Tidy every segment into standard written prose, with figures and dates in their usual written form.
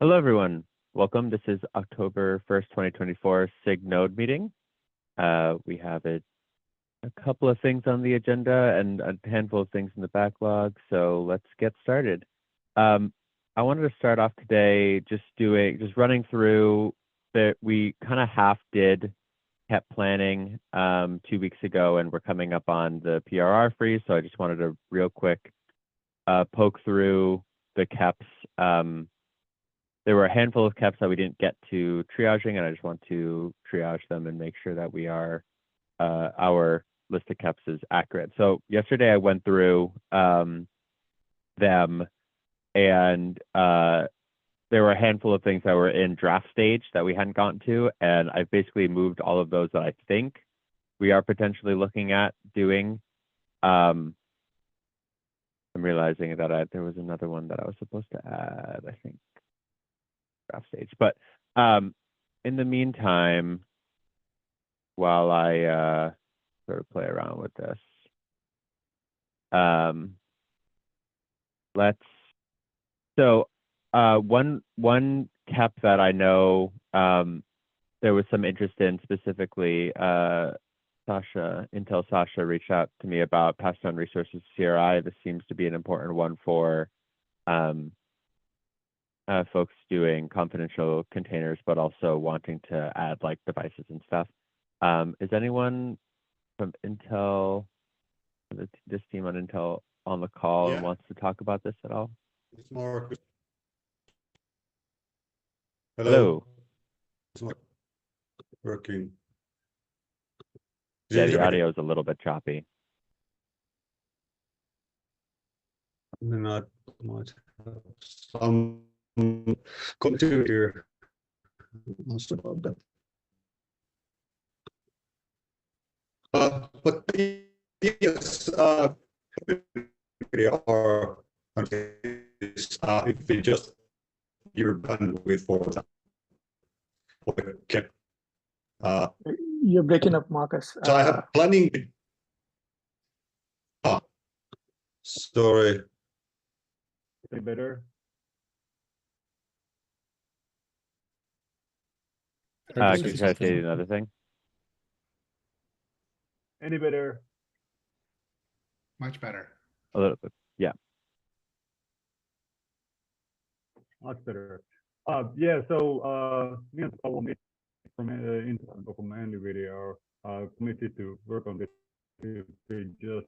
Hello, everyone. Welcome. This is October 1st, 2024 SIG Node meeting. We have a couple of things on the agenda and a handful of things in the backlog, so let's get started. I wanted to start off today just running through that we kind of kept planning 2 weeks ago, and we're coming up on the PRR freeze, so I just wanted to real quick poke through the KEPs. There were a handful of KEPs that we didn't get to triaging, and I just want to triage them and make sure that we are our list of KEPs is accurate. So yesterday I went through them, and there were a handful of things that were in draft stage that we hadn't gotten to, and I've basically moved all of those that I think we are potentially looking at doing. I'm realizing that there was another one that I was supposed to add, I think. Draft stage, but in the meantime, while I sort of play around with this, one KEP that I know there was some interest in, specifically Intel Sasha reached out to me about passed down resources CRI. This seems to be an important one for folks doing confidential containers, but also wanting to add like devices and stuff. Is anyone from Intel, this team on Intel, on the call and wants to talk about this at all? It's more. Hello. It's not working. Yeah, the audio is a little bit choppy. Not much. Some computer. Most about that. But yes, we are if we just you're done with for that. Okay. You're breaking up, Marcus. So I have planning. Sorry. Any better? Can you try to say another thing? Any better? Much better. A little bit, yeah. Much better. Yeah, so me and Paul from Intel document video are committed to work on this. We just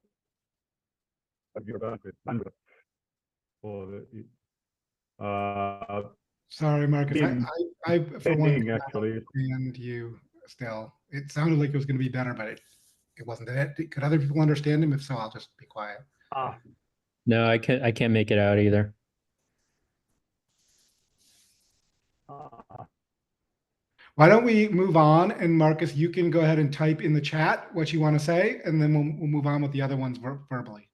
your bandwidth for the Sorry, Marcus. I for one actually understand you still. It sounded like it was going to be better, but it wasn't. Could other people understand him? If so, I'll just be quiet. No, I can't make it out either. Why don't we move on? And Marcus, you can go ahead and type in the chat what you want to say, and then we'll move on with the other ones verbally.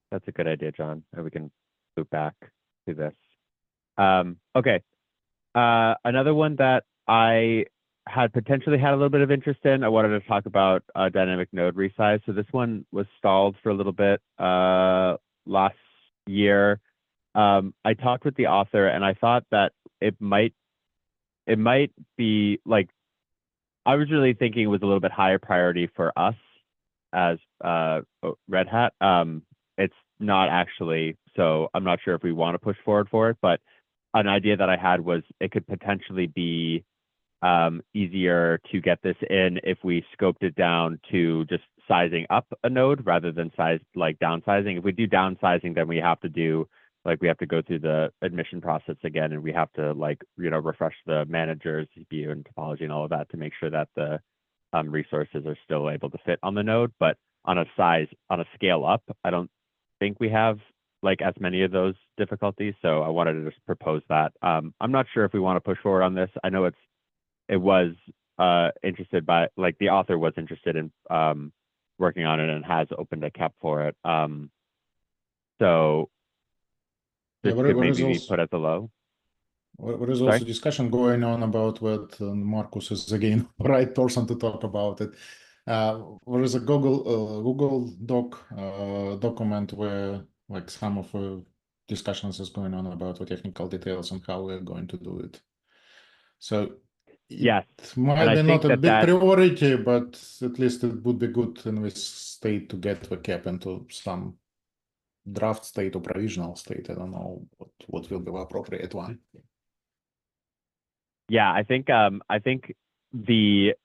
That's a good idea, John. And we can loop back to this. Okay. Another one that I had potentially had a little bit of interest in, I wanted to talk about dynamic node resize. So this one was stalled for a little bit last year. I talked with the author, and I thought that it might be like, I was really thinking it was a little bit higher priority for us as Red Hat. It's not actually, so I'm not sure if we want to push forward for it, but an idea that I had was it could potentially be easier to get this in if we scoped it down to just sizing up a node rather than downsizing. If we do downsizing, then we have to go through the admission process again, and we have to refresh the managers, CPU and topology and all of that to make sure that the resources are still able to fit on the node. But on a scale up, I don't think we have as many of those difficulties. So I wanted to just propose that. I'm not sure if we want to push forward on this. I know it was interested by, the author was interested in working on it and has opened a KEP for it. So this could maybe be put at the low. There is also discussion going on about what Marcus is again the right person to talk about it. There is a Google Doc document where some of discussions is going on about the technical details and how we're going to do it. So Yes, it might and I be think not a big that priority, but at least it would be good in this state to get the cap into some draft state or provisional state. I don't know what will be the appropriate one. yeah, I think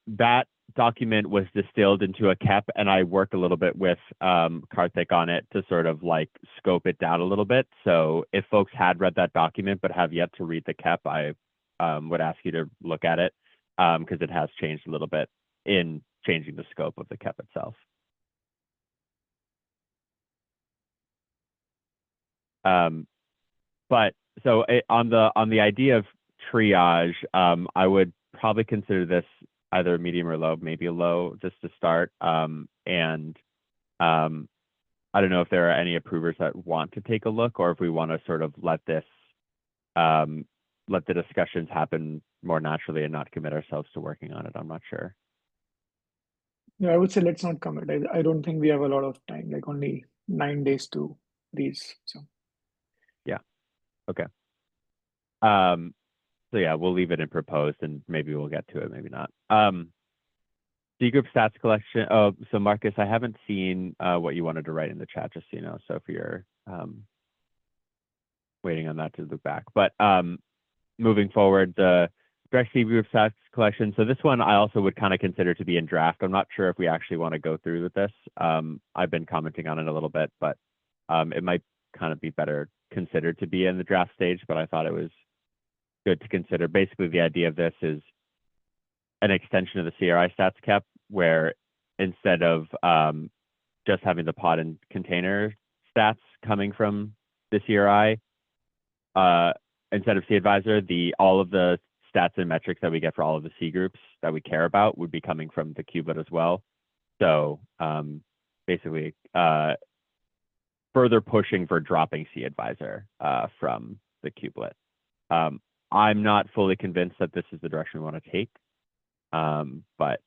that document was distilled into a KEP, and I worked a little bit with Karthik on it to sort of like scope it down a little bit. So if folks had read that document but have yet to read the KEP, I would ask you to look at it because it has changed a little bit in changing the scope of the KEP itself. But so on the idea of triage, I would probably consider this either medium or low, maybe a low just to start. And I don't know if there are any approvers that want to take a look, or if we want to sort of let this let the discussions happen more naturally and not commit ourselves to working on it. I'm not sure. Yeah, I would say let's not commit. I don't think we have a lot of time, like only 9 days to these. So Yeah. Okay. So yeah, we'll leave it in proposed, and maybe we'll get to it, maybe not. C group stats collection. Oh, so Marcus, I haven't seen what you wanted to write in the chat, just so you know. So if you're waiting on that to look back, but moving forward, the direct C group stats collection. So this one I also would kind of consider to be in draft. I'm not sure if we actually want to go through with this. I've been commenting on it a little bit, but it might kind of be better considered to be in the draft stage. But I thought it was good to consider. Basically, the idea of this is an extension of the CRI stats cap, where instead of just having the pod and container stats coming from the CRI, instead of CAdvisor, all of the stats and metrics that we get for all of the C groups that we care about would be coming from the kubelet as well. So basically, further pushing for dropping CAdvisor from the kubelet. I'm not fully convinced that this is the direction we want to take, but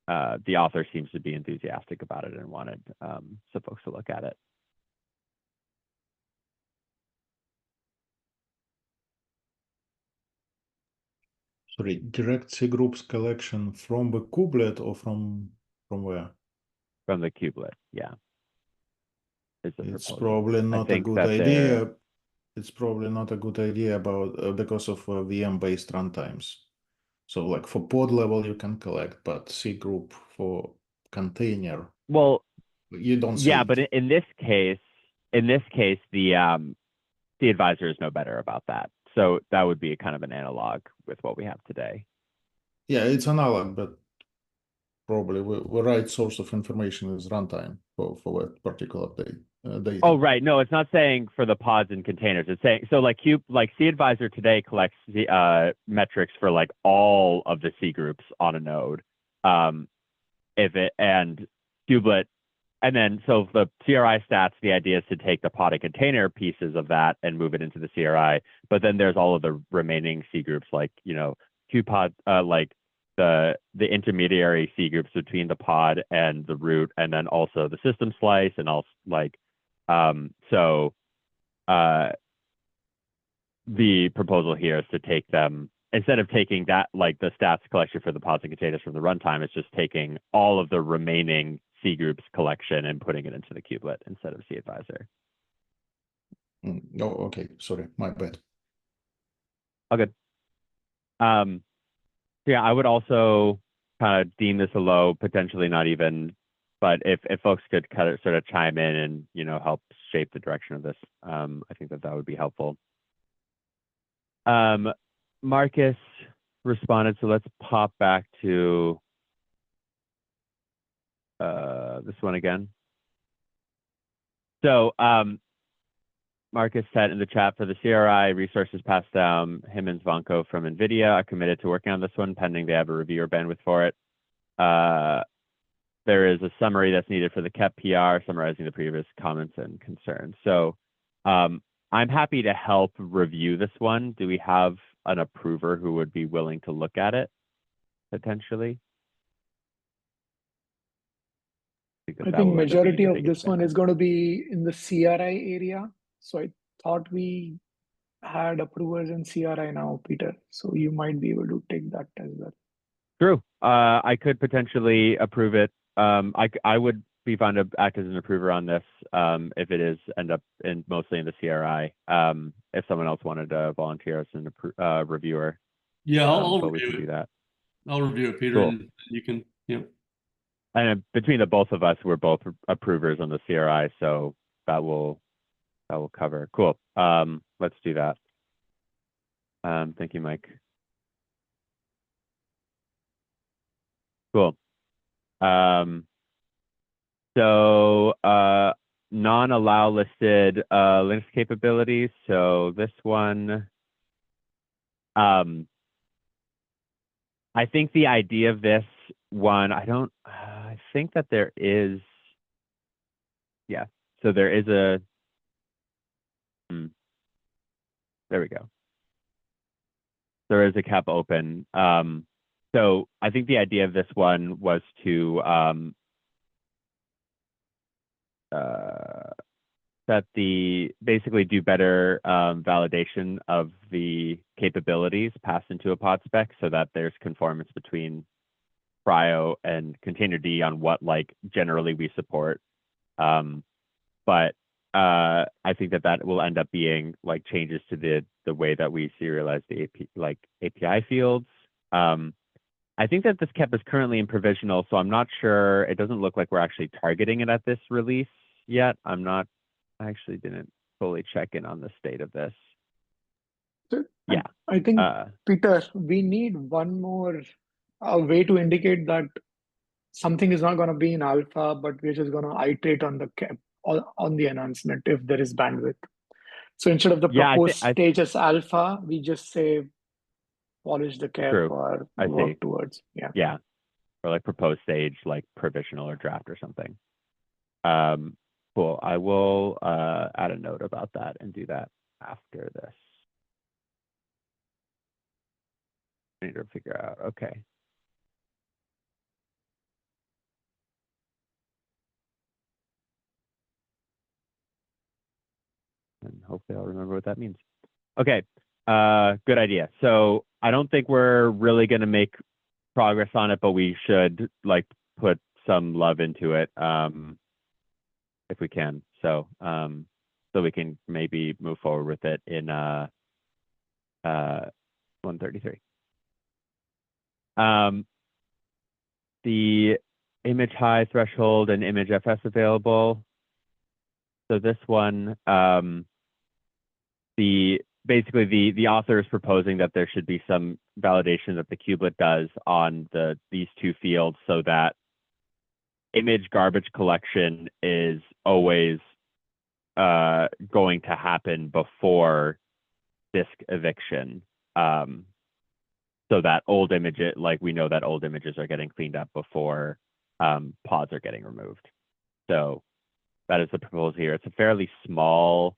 the author seems to be enthusiastic about it and wanted some folks to look at it. Sorry, direct C groups collection from the kubelet or from where? From the kubelet, yeah. It's proposal. probably not a think good that idea. It's probably not a good idea about because of VM-based runtimes. So like for pod level you can collect, but C group for container, Well, you don't see yeah, it. but in this case, the advisor is no better about that. So that would be a kind of an analog with what we have today. Yeah, it's analog, but probably the right source of information is runtime for that particular data. Oh, right. No, it's not saying for the pods and containers. It's saying, so like CAdvisor today collects the metrics for like all of the C groups on a node. And kubelet, and then so the CRI stats, the idea is to take the pod and container pieces of that and move it into the CRI. But then there's all of the remaining C groups, like, you know, QPod, like the intermediary C groups between the pod and the root, and then also the system slice, and also like, so the proposal here is to take them, instead of taking that, like the stats collection for the pods and containers from the runtime, it's just taking all of the remaining C groups collection and putting it into the kubelet instead of CAdvisor. Oh, okay. Sorry, my bad. All good. Yeah, I would also kind of deem this a low, potentially not even, but if folks could kind of sort of chime in and, you know, help shape the direction of this, I think that would be helpful. Marcus responded, so let's pop back to this one again. So Marcus said in the chat, for the CRI resources passed down, him and Zvanko from NVIDIA are committed to working on this one pending they have a reviewer bandwidth for it. There is a summary that's needed for the KEP PR summarizing the previous comments and concerns. So I'm happy to help review this one. Do we have an approver who would be willing to look at it potentially? I think majority of this one is going to be in the CRI area. So I thought we had approvers in CRI now, Peter. So you might be able to take that as well. True. I could potentially approve it. I would be fine to act as an approver on this if it is end up in mostly in the CRI. If someone else wanted to volunteer as an reviewer, Yeah, I'll but we review can do it. that. I'll review it, Peter, Cool. and you can, yeah. And between the both of us, we're both approvers on the CRI, so that will cover. Cool. Let's do that. Thank you, Mike. Cool. So non-allow listed Linux capabilities. So this one, I think the idea of this one, I think that there is, yeah. So there is a, there we go. There is a cap open. So I think the idea of this one was to basically do better validation of the capabilities passed into a pod spec so that there's conformance between Prio and Containerd on what like generally we support. But I think that will end up being like changes to the way that we serialize the API fields. I think that this KEP is currently in provisional, so I'm not sure. It doesn't look like we're actually targeting it at this release yet. I actually didn't fully check in on the state of this. So Yeah. I think, Peter, we need one more way to indicate that something is not going to be in alpha, but we're just going to iterate on the cap on the enhancement if there is bandwidth. So instead of the proposed stage as alpha, we just say polish the cap or work towards. Yeah. Yeah. Or like proposed stage, like provisional or draft or something. Cool. I will add a note about that and do that after this. I need to figure out. Okay. And hopefully I'll remember what that means. Okay. Good idea. So I don't think we're really going to make progress on it, but we should like put some love into it if we can. So so we can maybe move forward with it in 133. The image high threshold and image FS available. So this one, basically the author is proposing that there should be some validation that the kubelet does on these two fields so that image garbage collection is always going to happen before disk eviction. So that old image, like we know that old images are getting cleaned up before pods are getting removed. So that is the proposal here. It's a fairly small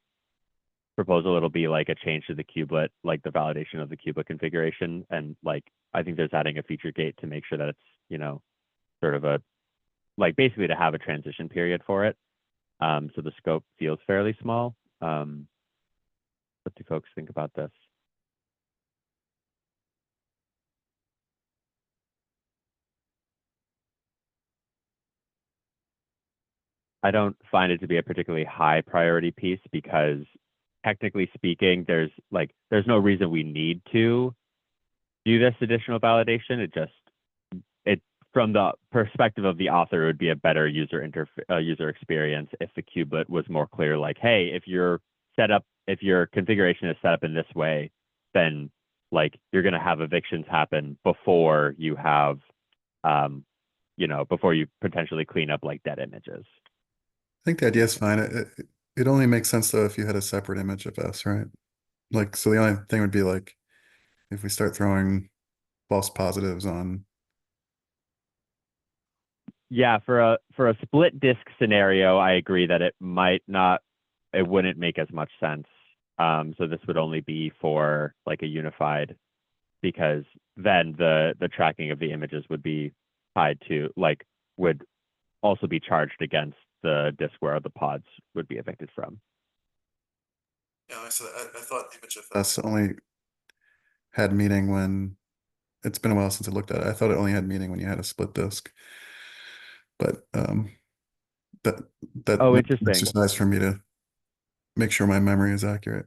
proposal. It'll be like a change to the kubelet, like the validation of the kubelet configuration. And like, I think there's adding a feature gate to make sure that it's, you know, sort of like basically to have a transition period for it. So the scope feels fairly small. What do folks think about this? I don't find it to be a particularly high priority piece because technically speaking, there's no reason we need to do this additional validation. It from the perspective of the author, it would be a better user experience if the kubelet was more clear, like, hey, if your configuration is set up in this way, then like you're going to have evictions happen before you have, before you potentially clean up like dead images. I think the idea is fine. It only makes sense though if you had a separate image of S, right? Like, so the only thing would be like if we start throwing false positives on. Yeah, for a split disk scenario, I agree that it wouldn't make as much sense. So this would only be for like a unified, because then the tracking of the images would be tied to, like, would also be charged against the disk where the pods would be evicted from. Yeah, so I thought ImageFS only had meaning when it's been a while since I looked at it. I thought it only had meaning when you had a split disk. But that Oh, might be an interesting. exercise for me to make sure my memory is accurate.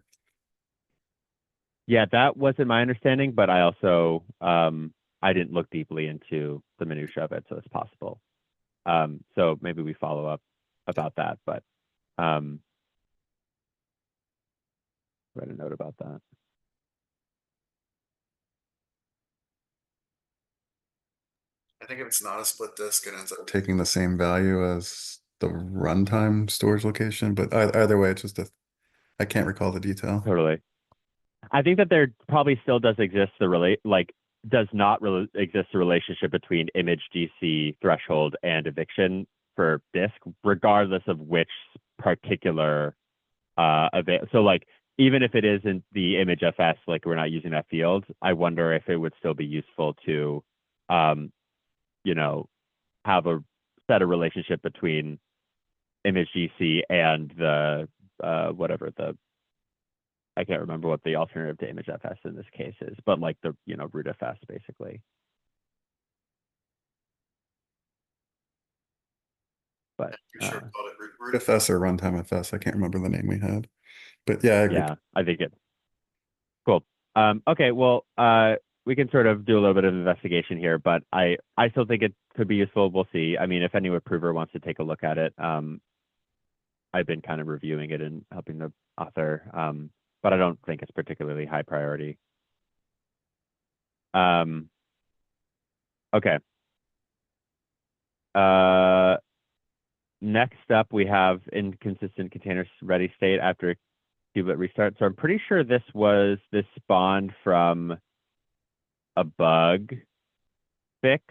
Yeah, that wasn't my understanding, but I also I didn't look deeply into the minutia of it, so it's possible. So maybe we follow up about that, but write a note about that. I think if it's not a split disk, it ends up taking the same value as the runtime storage location. But either way, it's just I can't recall the detail. Totally. I think that there probably still does exist does not exist the relationship between image DC threshold and eviction for disk, regardless of which particular so like even if it isn't the image FS, like we're not using that field, I wonder if it would still be useful to have a set a relationship between image DC and the whatever the I can't remember what the alternative to image FS in this case is, but like the root FS basically. But Sure called it root FS or runtime FS. I can't remember the name we had. But yeah, I agree. Yeah, I think it cool. Okay, well we can sort of do a little bit of investigation here, but I still think it could be useful. We'll see. I mean, if any approver wants to take a look at it, I've been kind of reviewing it and helping the author, but I don't think it's particularly high priority. Okay. Next up, we have inconsistent containers ready state after kubelet restart. So I'm pretty sure this spawned from a bug fix,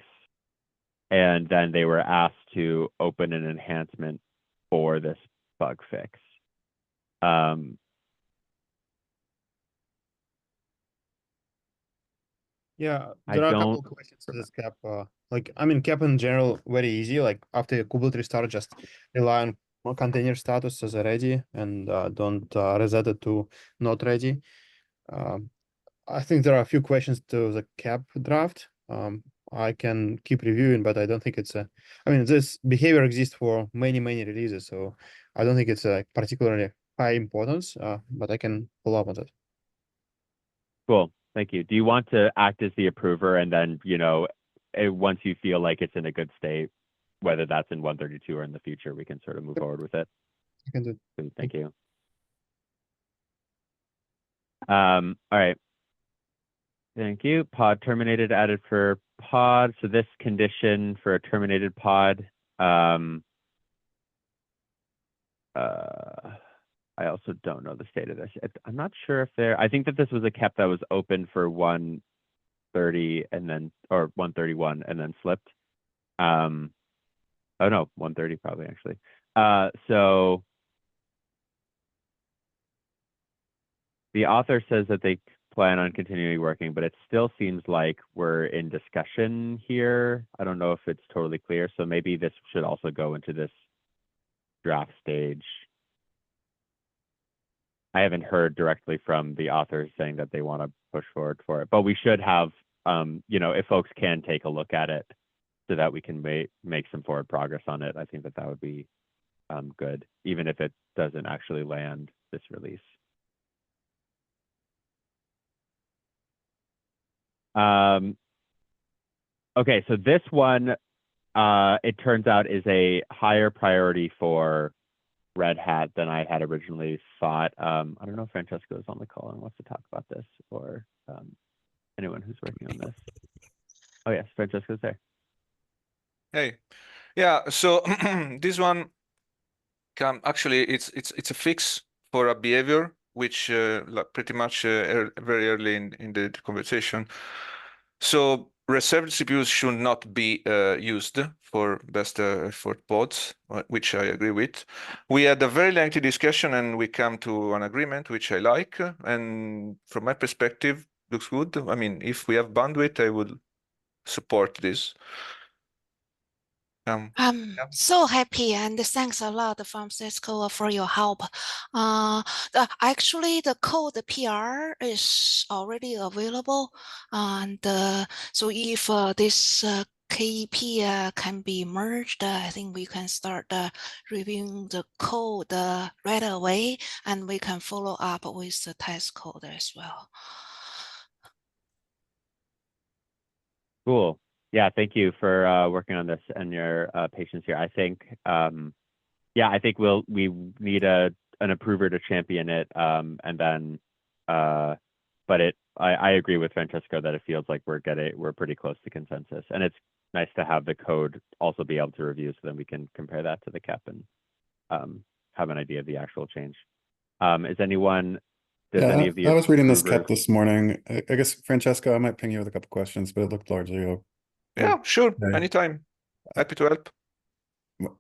and then they were asked to open an enhancement for this bug fix. Yeah, I there are a couple don't- of questions to this cap. I mean, cap in general, very easy. Like after a kubelet restart, just rely on container status as a ready and don't reset it to not ready. I think there are a few questions to the cap draft. I can keep reviewing, but I don't think it's a. I mean, this behavior exists for many releases, so I don't think it's a particularly high importance. But I can follow up on that. Cool. Thank you. Do you want to act as the approver and then, once you feel like it's in a good state, whether that's in 132 or in the future, we can sort of move forward with it? I can do it. Good, thank you. All right. Thank you. Pod terminated added for pod. So this condition for a terminated pod, I also don't know the state of this. I'm not sure if I think that this was a cap that was open for 130 and then, or 131 and then slipped. Oh no, 130 probably actually. So the author says that they plan on continuing working, but it still seems like we're in discussion here. I don't know if it's totally clear. So maybe this should also go into this draft stage. I haven't heard directly from the authors saying that they want to push forward for it, but we should have, if folks can take a look at it so that we can make some forward progress on it. I think that would be good, even if it doesn't actually land this release. Okay, so this one, it turns out is a higher priority for Red Hat than I had originally thought. I don't know if Francesco is on the call and wants to talk about this, or anyone who's working on this. Oh yes, Francesco's there. Hey, yeah. So this one actually it's a fix for a behavior which like pretty much very early in the conversation. So reserved CPUs should not be used for best effort pods, which I agree with. We had a very lengthy discussion and we come to an agreement, which I like. And from my perspective, looks good. I mean, if we have bandwidth, I would support this. Yeah. So happy and thanks a lot, Francisco, for your help. Actually, the code PR is already available, and so if this KEP can be merged, I think we can start reviewing the code right away, and we can follow up with the test code as well. Cool. Yeah, thank you for working on this and your patience here. I think, yeah, I think we need an approver to champion it, and then, but I agree with Francesco that it feels like we're pretty close to consensus, and it's nice to have the code also be able to review, so then we can compare that to the KEP and have an idea of the actual change. Is anyone? Does any of the I was reading this approvers- KEP this morning. I guess, Francesco, I might ping you with a couple questions, but it looked largely Yeah, sure. okay. Anytime. Happy to help.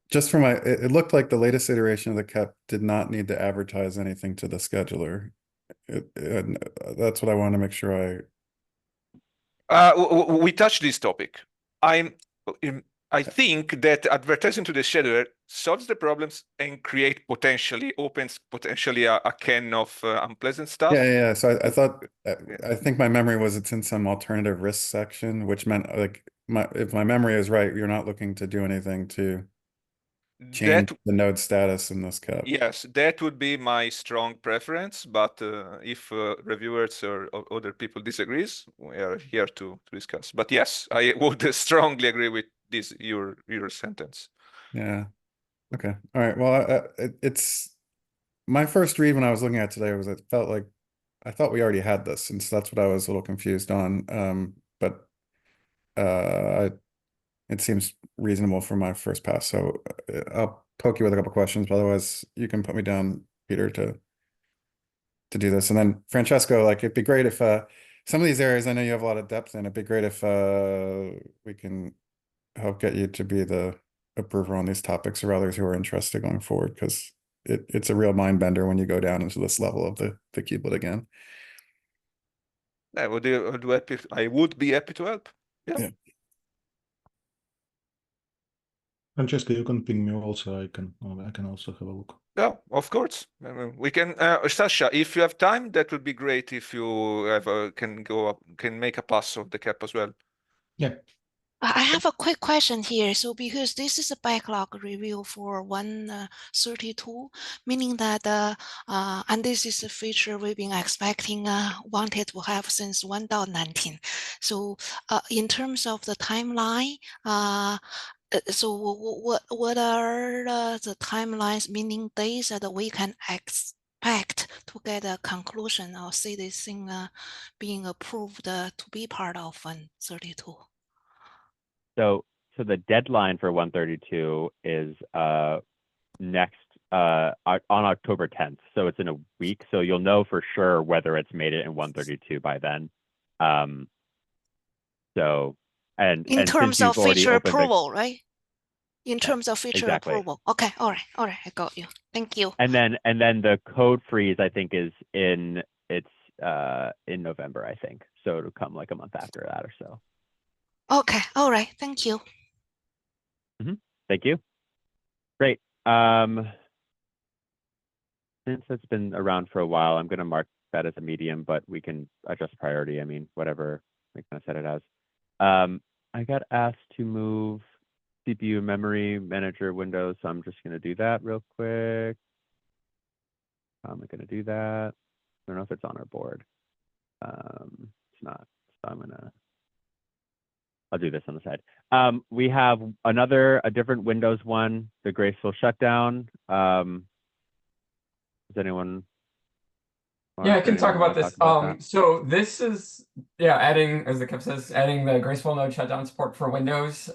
Just for it looked like the latest iteration of the KEP did not need to advertise anything to the scheduler. And that's what I want to make sure We touched this topic. I think that advertising to the scheduler solves the problems and opens potentially a can of unpleasant stuff. Yeah. So I thought, I think my memory was it's in some alternative risk section, which meant like if my memory is right, you're not looking to do anything to change the node status in this KEP. Yes, that would be my strong preference. But if reviewers or other people disagrees, we are here to discuss. But yes, I would strongly agree with your sentence. Yeah. Okay. All right. Well, it's my first read when I was looking at it today was it felt like I thought we already had this, and so that's what I was a little confused on. But it seems reasonable for my first pass. So I'll poke you with a couple questions, but otherwise you can put me down, Peter, to do this. And then Francesco, like it'd be great if some of these areas I know you have a lot of depth in. It'd be great if we can help get you to be the approver on these topics or others who are interested going forward, because it's a real mind bender when you go down into this level of the kubelet again. I would be happy to help. Yeah. Francesco, you can ping me also. I can also have a look. Yeah, of course. We can, Sasha, if you have time, that would be great if you can make a pass of the KEP as well. Yeah. I have a quick question here. So because this is a backlog review for 132, meaning that, and this is a feature we've been expecting, wanted to have since 1.19. So in terms of the timeline, so what are the timelines, meaning days that we can expect to get a conclusion or see this thing being approved to be part of 132? So the deadline for 132 is next on October 10th. So it's in a week. So you'll know for sure whether it's made it in 132 by then. So in terms of feature approval, right? In terms of feature approval. Okay, all right, I got you. Thank you. And then the code freeze, I think, is in November, I think. So it'll come like a month after that or so. Okay, all right, thank you. Thank you. Great. Since it's been around for a while, I'm going to mark that as a medium, but we can adjust priority. I mean, whatever we kind of set it as. I got asked to move CPU memory manager windows, so I'm just going to do that real quick. I'm going to do that. I don't know if it's on our board. It's not, so I'll do this on the side. We have a different Windows one, the graceful shutdown. Does anyone? Yeah, I can talk about this. So this is, adding, as the KEP says, adding the graceful node shutdown support for Windows.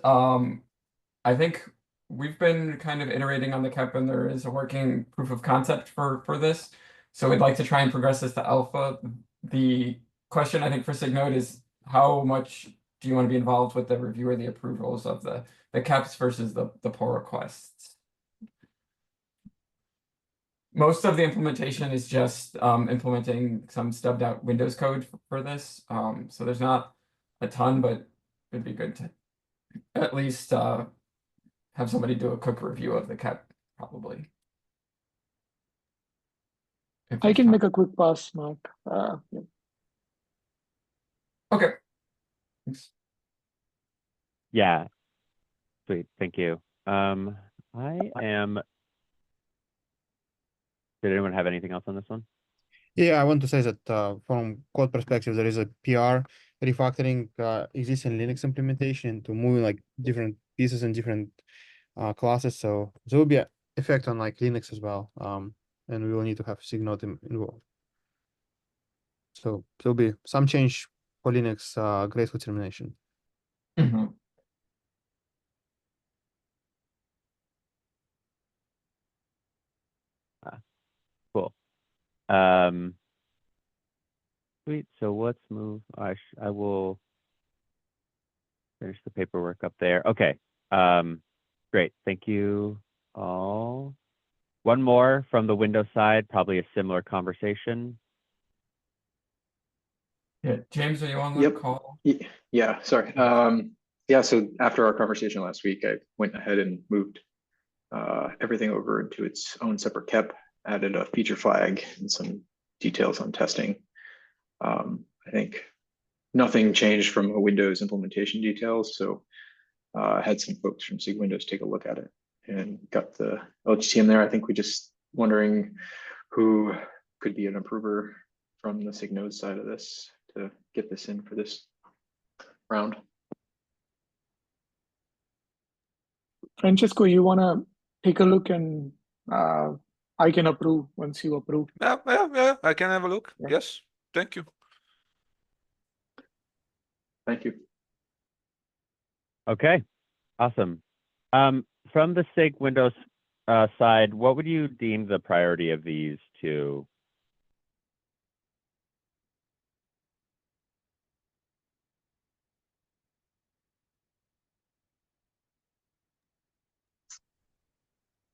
I think we've been kind of iterating on the KEP, and there is a working proof of concept for this. So we'd like to try and progress this to alpha. The question, I think, for SIG Node is how much do you want to be involved with the review or the approvals of the KEPs versus the pull requests? Most of the implementation is just implementing some stubbed out Windows code for this. So there's not a ton, but it'd be good to at least have somebody do a quick review of the KEP, probably. If I there's can time. make a quick pass, Mark. Yeah. Okay. Thanks. Yeah. Sweet. Thank you. I am. Did anyone have anything else on this one? Yeah, I want to say that from code perspective, there is a PR refactoring existing Linux implementation to moving like different pieces and different classes. So there will be an effect on like Linux as well. And we will need to have SIG Node involved. So there'll be some change for Linux graceful termination. Mhm. Cool. Sweet. So let's move. I will finish the paperwork up there. Okay. Great. Thank you all. One more from the Windows side, probably a similar conversation. Yeah, James, are you on the Yep. call? Yeah, sorry. Yeah, so after our conversation last week, I went ahead and moved everything over into its own separate KEP, added a feature flag and some details on testing. I think nothing changed from a Windows implementation details, so I had some folks from SIG Windows take a look at it and got the LGTM there. I think we just wondering who could be an approver from the SIG Node side of this to get this in for this round. Francesco, you wanna take a look and I can approve once you approve. Yeah, I can have a look. Yeah. Yes, thank you. Thank you. Okay. Awesome. From the SIG Windows side, what would you deem the priority of these two?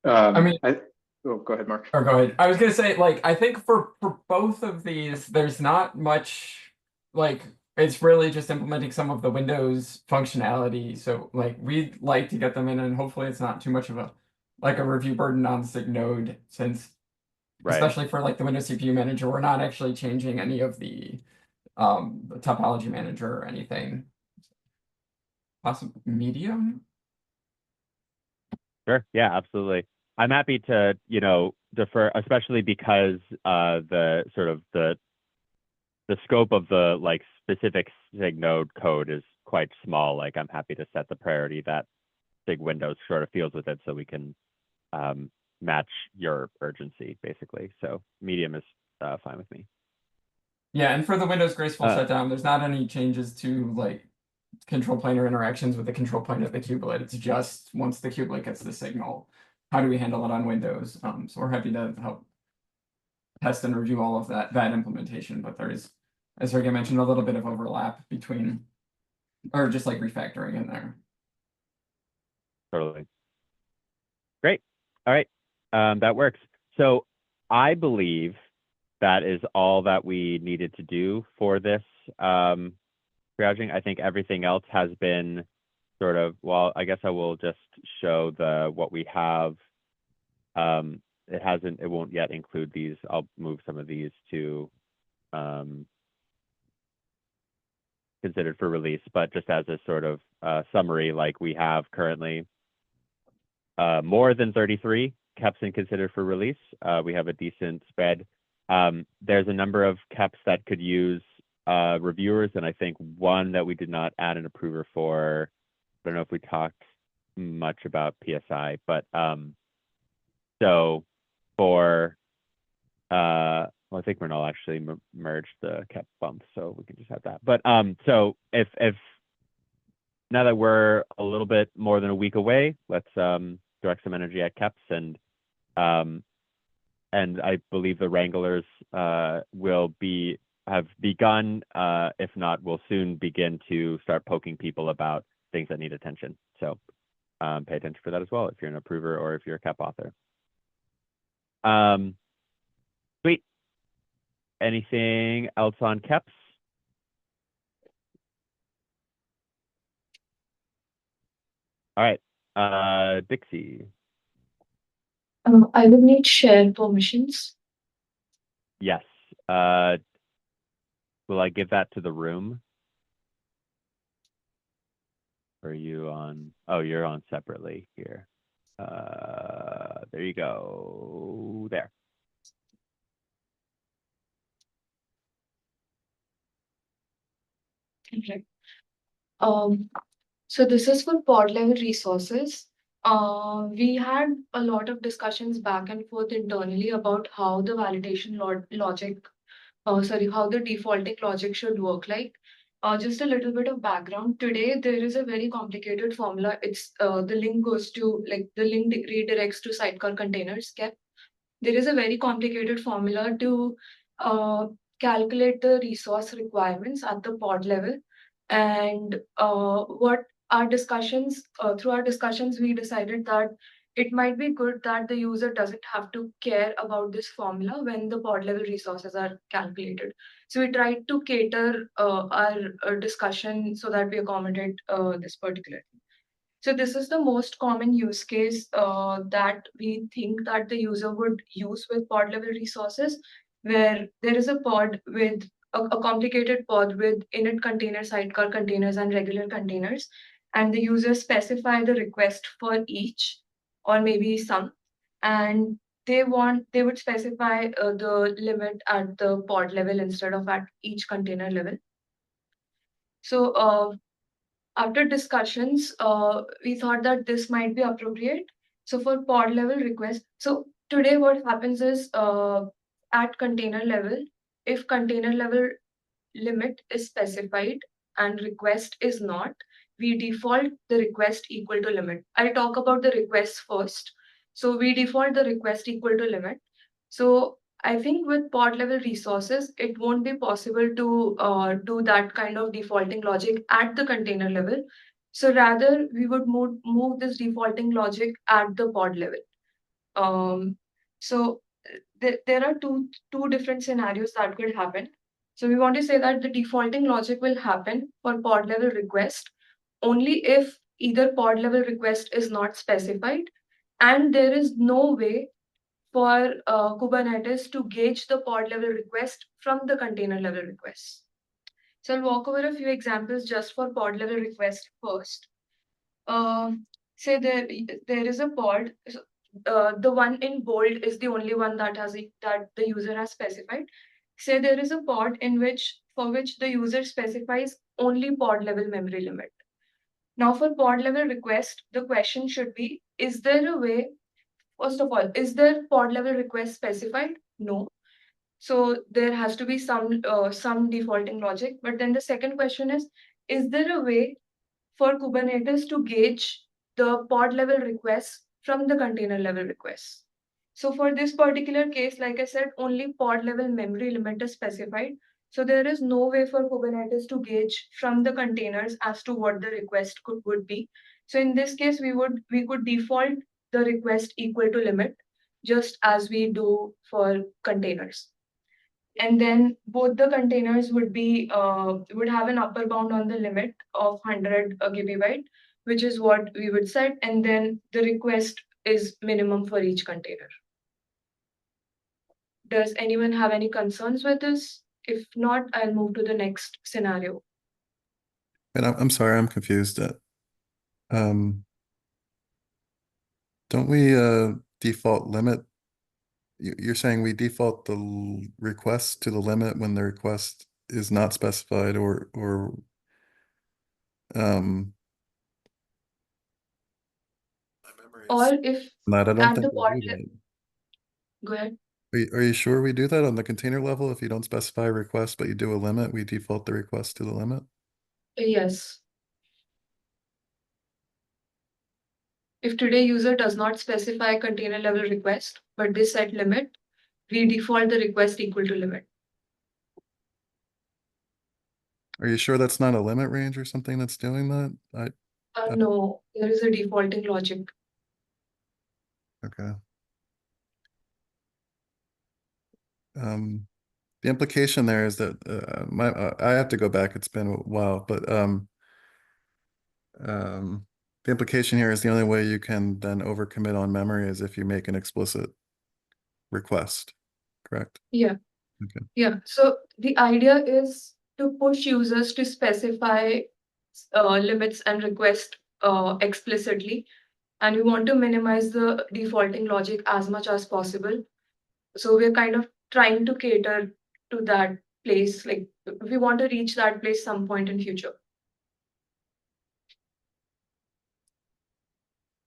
I mean, oh, go ahead, Mark. or go ahead. I was gonna say, like, I think for both of these, there's not much, like, it's really just implementing some of the Windows functionality. So, like, we'd like to get them in, and hopefully it's not too much of a review burden on SIG Node, since especially for like the Windows CPU manager, we're not actually changing any of the topology manager or anything. Possible medium. Sure. Yeah, absolutely. I'm happy to, defer, especially because the sort of the scope of the like specific SIG node code is quite small. Like I'm happy to set the priority that SIG Windows sort of feels with it so we can match your urgency basically. So medium is fine with me. Yeah, and for the Windows graceful shutdown, there's not any changes to like control plane or interactions with the control plane of the kubelet. It's just once the kubelet gets the signal, how do we handle it on Windows? So we're happy to help test and review all of that implementation, but there is, as Sergey mentioned, a little bit of overlap between, or just like refactoring in there. Totally. Great. All right. That works. So I believe that is all that we needed to do for this triaging. I think everything else has been sort of, well, I guess I will just show what we have. It won't yet include these. I'll move some of these to considered for release, but just as a sort of summary, like we have currently more than 33 KEPs in considered for release. We have a decent spread. There's a number of KEPs that could use reviewers, and I think one that we did not add an approver for. I don't know if we talked much about PSI, but so for well, I think Renal actually merged the KEP bump, so we can just have that. But so if now that we're a little bit more than a week away, let's direct some energy at KEPs, and I believe the Wranglers will have begun, if not, will soon begin to start poking people about things that need attention. So pay attention for that as well if you're an approver or if you're a KEP author. Sweet. Anything else on KEPs? All right. Dixie. I will need share permissions. Yes. Will I give that to the room? Or are you on? Oh, you're on separately here. There you go. There. Okay. So this is for pod level resources. We had a lot of discussions back and forth internally about how the validation logic, how the defaulting logic should work like. Just a little bit of background. Today, there is a very complicated formula. It's the link goes to the link redirects to sidecar containers kept. There is a very complicated formula to calculate the resource requirements at the pod level. And what our discussions, through our discussions, we decided that it might be good that the user doesn't have to care about this formula when the pod level resources are calculated. So we tried to cater our discussion so that we accommodate this particular thing. So this is the most common use case that we think that the user would use with pod level resources, where there is a pod with a complicated pod with init containers, sidecar containers, and regular containers, and the users specify the request for each, or maybe some, and they would specify the limit at the pod level instead of at each container level. So after discussions, we thought that this might be appropriate. So for pod level request, so today what happens is at container level, if container level limit is specified and request is not, we default the request equal to limit. I'll talk about the request first. So we default the request equal to limit. So I think with pod level resources, it won't be possible to do that kind of defaulting logic at the container level. So rather, we would move this defaulting logic at the pod level. So there are two different scenarios that could happen. So we want to say that the defaulting logic will happen for pod level request only if either pod level request is not specified and there is no way for Kubernetes to gauge the pod level request from the container level request. So I'll walk over a few examples just for pod level request first. Say there is a pod. So, the one in bold is the only one that that the user has specified. Say there is a pod for which the user specifies only pod level memory limit. Now for pod level request, the question should be: is there a way? First of all, is there pod level request specified? No. So there has to be some defaulting logic. But then the second question is there a way for Kubernetes to gauge the pod level requests from the container level requests? So for this particular case, like I said, only pod level memory limit is specified. So there is no way for Kubernetes to gauge from the containers as to what the request would be. So in this case, we could default the request equal to limit, just as we do for containers. And then both the containers would have an upper bound on the limit of 100 gigabyte, which is what we would set. And then the request is minimum for each container. Does anyone have any concerns with this? If not, I'll move to the next scenario. And I'm sorry, I'm confused. Don't we default limit? You're saying we default the request to the limit when the request is not specified or or if not, I don't at think the we pod do that. go ahead. Are you sure we do that on the container level? If you don't specify a request, but you do a limit, we default the request to the limit? Yes. If today user does not specify container level request, but they set limit, we default the request equal to limit. Are you sure that's not a limit range or something that's doing that? No, there is a defaulting logic. Okay. The implication there is that I have to go back. It's been a while, but The implication here is the only way you can then overcommit on memory is if you make an explicit request, correct? Yeah. Okay. Yeah. So the idea is to push users to specify limits and request explicitly. And we want to minimize the defaulting logic as much as possible. So we're kind of trying to cater to that place. Like we want to reach that place some point in future.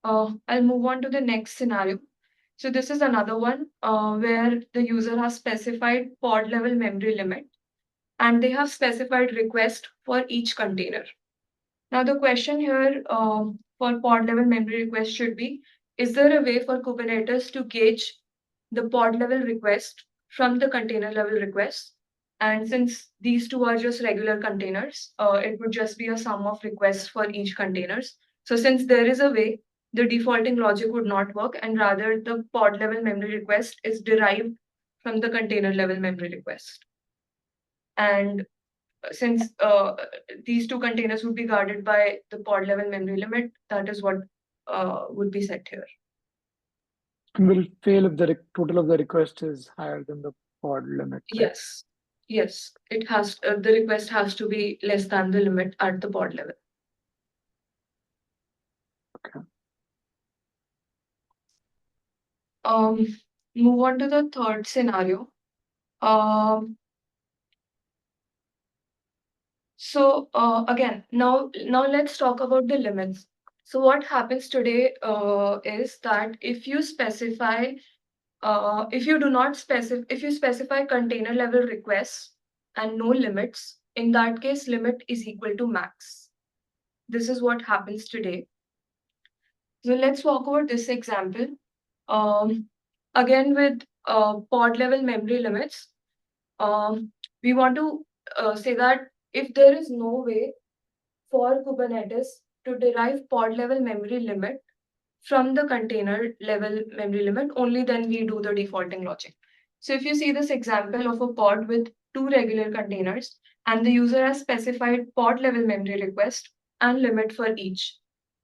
I'll move on to the next scenario. So this is another one where the user has specified pod level memory limit and they have specified request for each container. Now the question here for pod level memory request should be, is there a way for Kubernetes to gauge the pod level request from the container level request? And since these two are just regular containers, it would just be a sum of requests for each containers. So since there is a way, the defaulting logic would not work, and rather the pod level memory request is derived from the container level memory request. And since these two containers would be guarded by the pod level memory limit, that is what would be set here. And will fail if the total of the request is higher than the pod limit. Right? Yes, yes, it has the request has to be less than the limit at the pod level. Okay. Move on to the third scenario. So again, now let's talk about the limits. So what happens today is that if you specify, if you specify container level requests and no limits, in that case, limit is equal to max. This is what happens today. So let's walk over this example. Again, with pod level memory limits, we want to say that if there is no way for Kubernetes to derive pod level memory limit from the container level memory limit, only then we do the defaulting logic. So if you see this example of a pod with two regular containers and the user has specified pod level memory request and limit for each.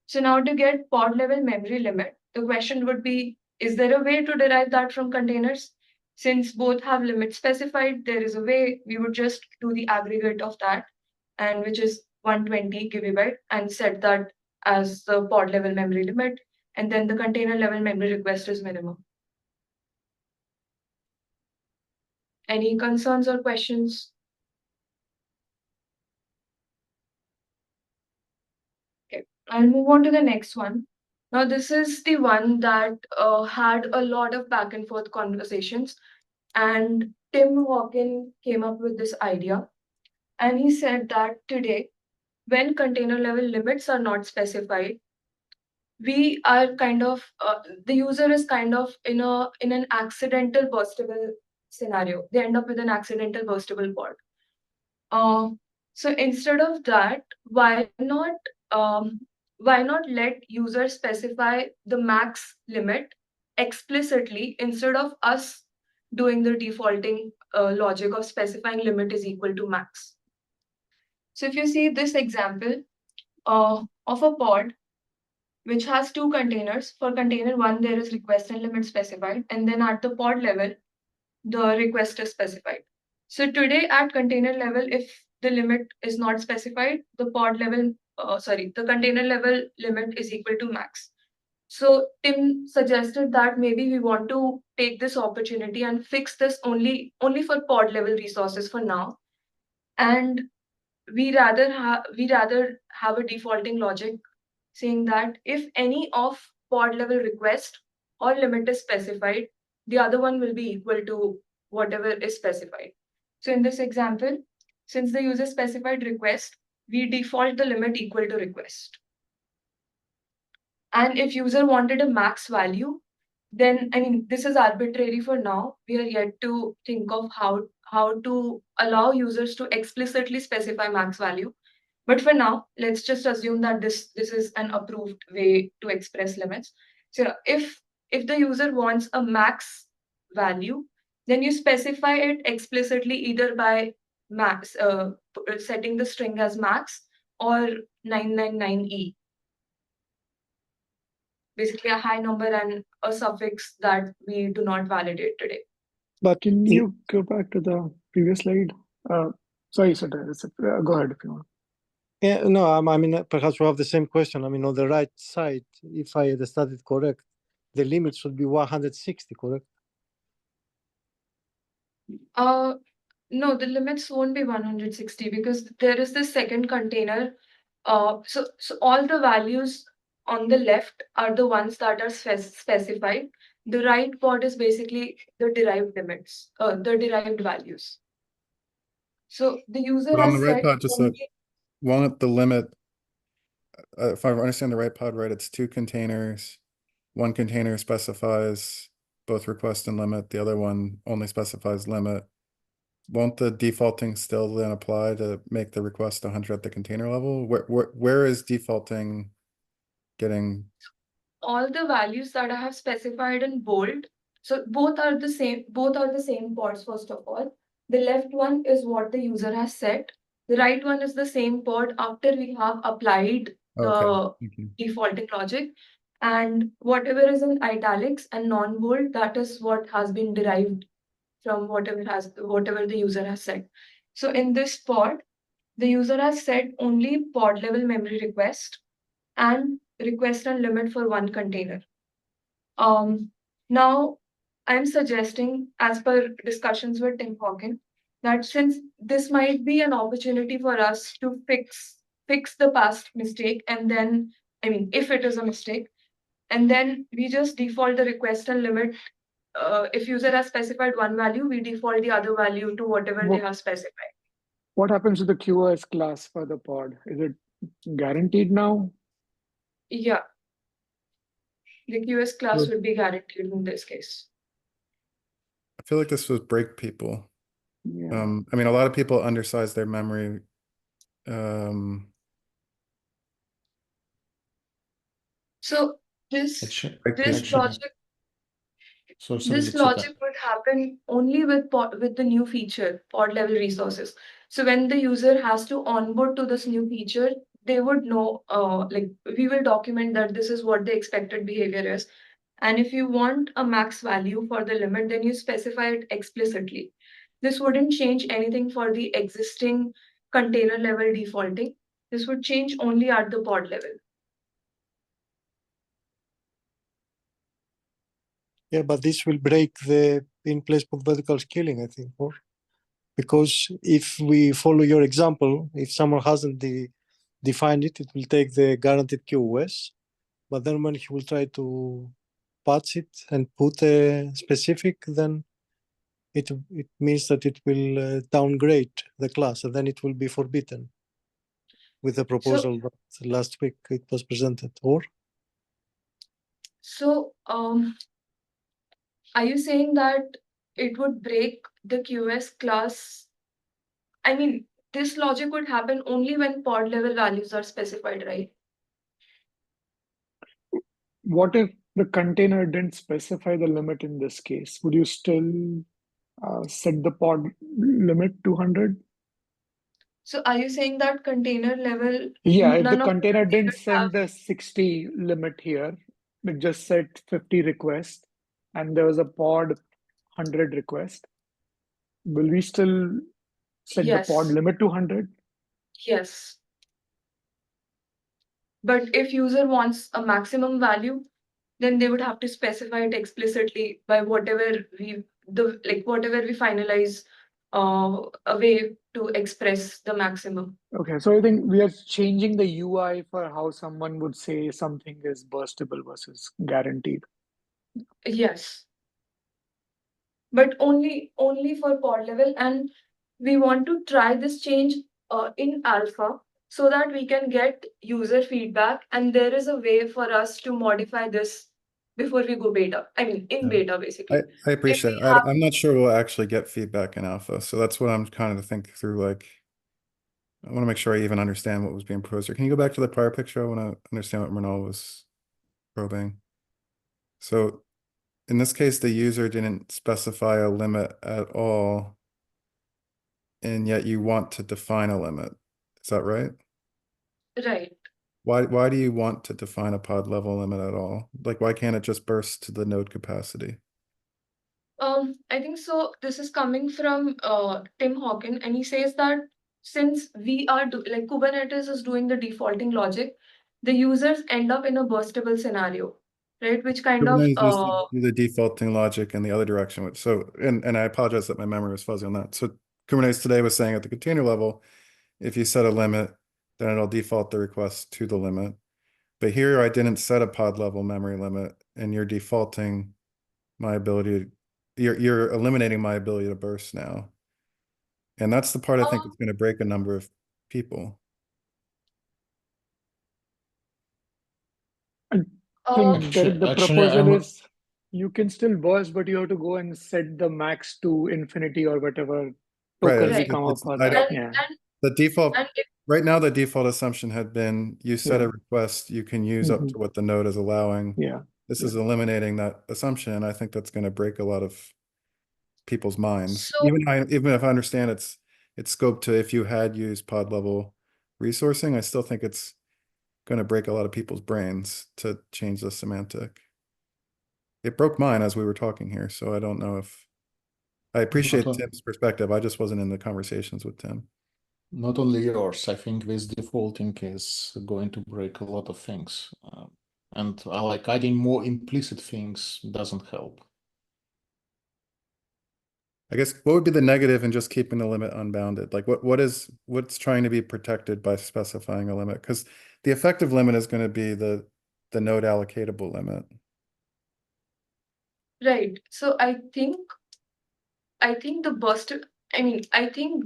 So now to get pod level memory limit, the question would be, is there a way to derive that from containers? Since both have limits specified, there is a way. We would just do the aggregate of that, and which is 120 gigabyte, and set that as the pod level memory limit, and then the container level memory request is minimum. Any concerns or questions? Okay, I'll move on to the next one. Now, this is the one that had a lot of back and forth conversations, and Tim Hawkin came up with this idea. And he said that today, when container level limits are not specified, we are kind of the user is kind of in an accidental burstable scenario. They end up with an accidental burstable pod. So instead of that, why not let users specify the max limit explicitly instead of us doing the defaulting logic of specifying limit is equal to max. So if you see this example of a pod which has two containers. For container one, there is request and limit specified, and then at the pod level, the request is specified. So today at container level, if the limit is not specified, the pod level, the container level limit is equal to max. So Tim suggested that maybe we want to take this opportunity and fix this only for pod level resources for now, and we rather have a defaulting logic saying that if any of pod level request or limit is specified, the other one will be equal to whatever is specified. So in this example, since the user specified request, we default the limit equal to request. And if user wanted a max value, then, I mean, this is arbitrary for now. We are yet to think of how to allow users to explicitly specify max value. But for now, let's just assume that this is an approved way to express limits. So if the user wants a max value, then you specify it explicitly either by max, setting the string as max or 999E. basically a high number and a suffix that we do not validate today. But can you go back to the previous slide? Sorry, Sundar, go ahead if you want. Yeah, no, I mean, perhaps we have the same question. I mean, on the right side, if I understand it correct, the limit should be 160, correct? No, the limits won't be 160 because there is this second container. So all the values on the left are the ones that are specified. The right part is basically the derived limits, the derived values. So the user But on has the right said pod, just only, won't the limit, if I understand the right pod right, it's 2 containers. One container specifies both request and limit. The other one only specifies limit. Won't the defaulting still then apply to make the request 100 at the container level? Where is defaulting getting? all the values that I have specified in bold. So both are the same pods, first of all. The left one is what the user has set. The right one is the same pod after we have applied the Okay. defaulting logic. And whatever is in italics and non-bold, that is what has been derived from whatever the user has said. So in this pod, the user has said only pod level memory request and request and limit for one container. Now I'm suggesting, as per discussions with Tim Hawkin, that since this might be an opportunity for us to fix the past mistake, and then, I mean, if it is a mistake, and then we just default the request and limit. If user has specified one value, we default the other value to whatever they have specified. What happens to the QoS class for the pod? Is it guaranteed now? Yeah. The QoS class would be guaranteed in this case. I feel like this would break people. Yeah. I mean, a lot of people undersize their memory. So this logic would happen only with the new feature, pod level resources. So when the user has to onboard to this new feature, they would know, like we will document that this is what the expected behavior is. And if you want a max value for the limit, then you specify it explicitly. This wouldn't change anything for the existing container level defaulting. This would change only at the pod level. Yeah, but this will break the in-place vertical scaling, I think, or because if we follow your example, if someone hasn't defined it, it will take the guaranteed QoS, but then when he will try to patch it and put a specific, then it means that it will downgrade the class, and then it will be forbidden with the proposal that last week it was presented, or? So, are you saying that it would break the QoS class? I mean, this logic would happen only when pod level values are specified, right? What if the container didn't specify the limit in this case? Would you still set the pod limit to 100? So are you saying that container level? Yeah, if the container didn't send the 60 limit here, it just said 50 request, and there was a pod 100 request, will we still set the pod limit to 100? Yes. But if user wants a maximum value, then they would have to specify it explicitly by whatever we finalize a way to express the maximum. Okay, so I think we are changing the UI for how someone would say something is burstable versus guaranteed. Yes. But only for pod level, and we want to try this change in alpha so that we can get user feedback, and there is a way for us to modify this before we go beta. I mean, in beta, basically. I appreciate it. I'm not sure we'll actually get feedback in alpha, so that's what I'm kind of thinking through. Like, I want to make sure I even understand what was being proposed here. Can you go back to the prior picture? I want to understand what Mernal was probing. So in this case, the user didn't specify a limit at all, and yet you want to define a limit. Is that right? Right. Why do you want to define a pod level limit at all? Like, why can't it just burst to the node capacity? I think so. This is coming from Tim Hawkin, and he says that since we are like Kubernetes is doing the defaulting logic, the users end up in a burstable scenario, right? Which kind of Kubernetes used to do the defaulting logic in the other direction. So, and I apologize that my memory was fuzzy on that. So Kubernetes today was saying at the container level, if you set a limit, then it'll default the request to the limit. But here I didn't set a pod level memory limit, and you're defaulting my ability. You're eliminating my ability to burst now. And that's the part I think is going to break a number of people. I think the proposal is you can still burst, but you have to go and set the max to infinity or whatever token Right. we come up with that. Yeah. The default right now, the default assumption had been you set a request, you can use up to what the node is allowing. Yeah. This is eliminating that assumption. I think that's going to break a lot of people's minds. Even if I understand it's scoped to if you had used pod level resourcing, I still think it's going to break a lot of people's brains to change the semantic. It broke mine as we were talking here, so I don't know if I appreciate Tim's perspective. I just wasn't in the conversations with Tim. Not only yours, I think this defaulting is going to break a lot of things. And I like adding more implicit things doesn't help. I guess what would be the negative in just keeping the limit unbounded? Like what's trying to be protected by specifying a limit? Because the effective limit is going to be the node allocatable limit. Right. So I think the burst, I think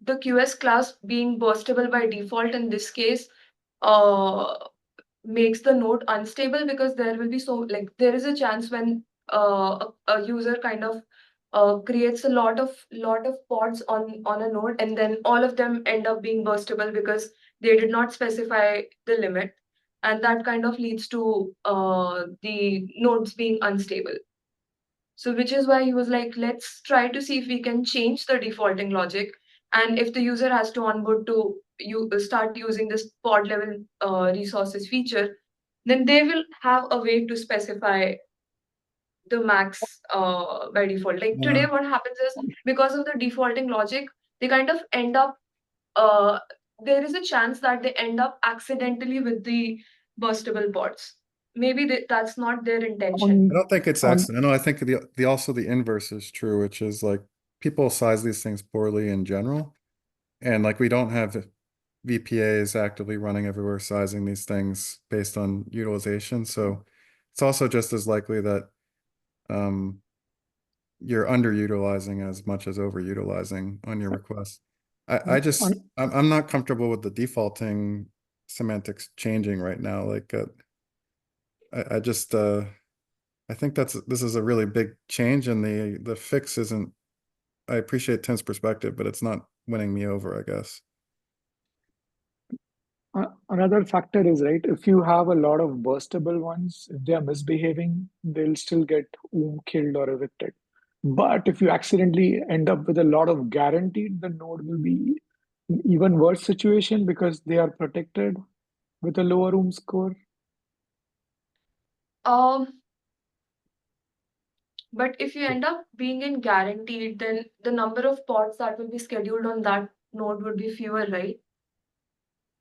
the QS class being burstable by default in this case makes the node unstable, because there will be there is a chance when a user kind of creates a lot of pods on a node, and then all of them end up being burstable because they did not specify the limit, and that kind of leads to the nodes being unstable. So which is why he was like, let's try to see if we can change the defaulting logic. And if the user has to onboard to start using this pod level resources feature, then they will have a way to specify the max by default. Like today, what happens is because of the defaulting logic, they kind of end up, there is a chance that they end up accidentally with the burstable pods. Maybe that's not their intention. I don't think it's accidental. I think the also the inverse is true, which is like people size these things poorly in general. And like we don't have VPAs actively running everywhere sizing these things based on utilization. So it's also just as likely that you're underutilizing as much as overutilizing on your request. I'm not comfortable with the defaulting semantics changing right now. Like I think this is a really big change, and the fix isn't. I appreciate Tim's perspective, but it's not winning me over, I guess. Another factor is, right, if you have a lot of burstable ones, if they are misbehaving, they'll still get killed or evicted. But if you accidentally end up with a lot of guaranteed, the node will be an even worse situation because they are protected with a lower score. But if you end up being in guaranteed, then the number of pods that will be scheduled on that node would be fewer, right?